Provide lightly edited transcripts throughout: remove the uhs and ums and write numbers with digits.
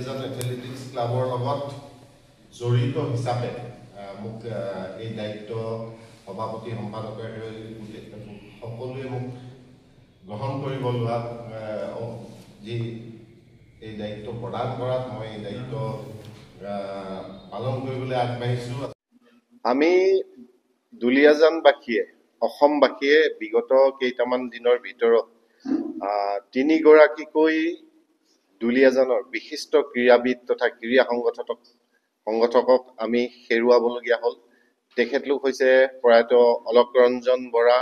Duliajan athletics ক্লাবৰ লগত জড়িত হিচাপে মোক এই দায়িত্ব সভাপতি সম্পাদকে সকলোৱে মোক গ্ৰহণ কৰিব লোৱা যি এই দায়িত্ব প্ৰদান কৰাত মই এই দায়িত্ব পালন কৰিবলৈ আগবাঢ়িছোঁ। আমি দুলিয়াজানবাসীয়ে অসমবাসীয়ে বিগত কেইটামান দিনৰ ভিতৰত 3 গৰাকীকৈ দুলিয়াজানৰ বিশিষ্ট ক্ৰীড়াবিদ তথা ক্ৰীড়া সংগঠকক আমি হেৰুৱাবলগীয়া হ'ল। তেখেতলোক হৈছে প্ৰয়াত অলক ৰঞ্জন বৰা,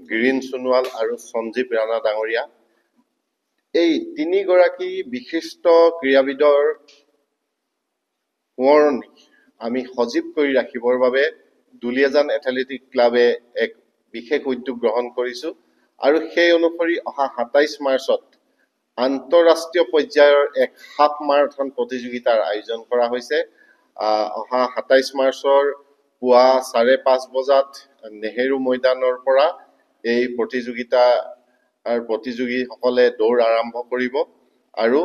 গিৰীন সোণোৱাল আৰু সঞ্জীৱ ৰাণা ডাঙৰীয়া। এই 3 গৰাকী বিশিষ্ট ক্ৰীড়াবিদৰ সোঁৱৰণি আমি সজীৱ কৰি ৰাখিবৰ বাবে দুলিয়াজান এথলেটিক ক্লাবে এক বিশেষ উদ্যোগ গ্ৰহণ কৰিছোঁ আৰু সেই অনুসৰি অহা 27 মাৰ্চত আন্তঃৰাষ্ট্ৰীয় পৰ্যায়ৰ এক হাফ মাৰাথন প্ৰতিযোগিতাৰ আয়োজন কৰা হৈছে। অহা 27 মাৰ্চৰ পুৱা 5:30 বজাত নেহেৰু ময়দানৰ পৰা এই প্ৰতিযোগীসকলে দৌৰ আৰম্ভ কৰিব আৰু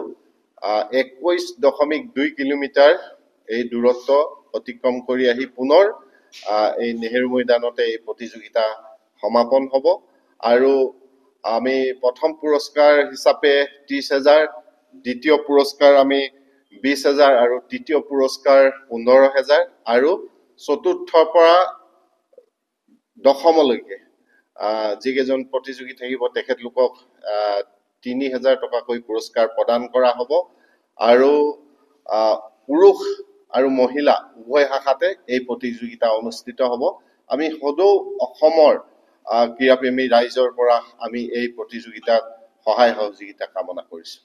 21.2 কিলোমিটাৰ এই দূৰত্ব অতিক্ৰম কৰি আহি পুনৰ এই নেহেৰু ময়দানতে এই প্ৰতিযোগিতা সমাপন হ'ব আৰু আমি প্ৰথম পুৰস্কাৰ হিচাপে 30,000, দ্বিতীয় পুৰস্কাৰ আমি 20,000 আৰু তৃতীয় পুৰস্কাৰ 15,000 আৰু চতুৰ্থৰ পৰা দশমলৈকে যিকেইজন প্ৰতিযোগী থাকিব তেখেতলোকক 3,000 টকাকৈ পুৰস্কাৰ প্ৰদান কৰা হ'ব আৰু পুৰুষ আৰু মহিলা উভয় শাখাতে এই প্ৰতিযোগিতা অনুষ্ঠিত হ'ব। আমি সদৌ অসমৰ ক্ৰীড়াপ্ৰেমী ৰাইজৰ পৰা আমি এই প্ৰতিযোগিতাত সহায় সহযোগিতা কামনা কৰিছোঁ।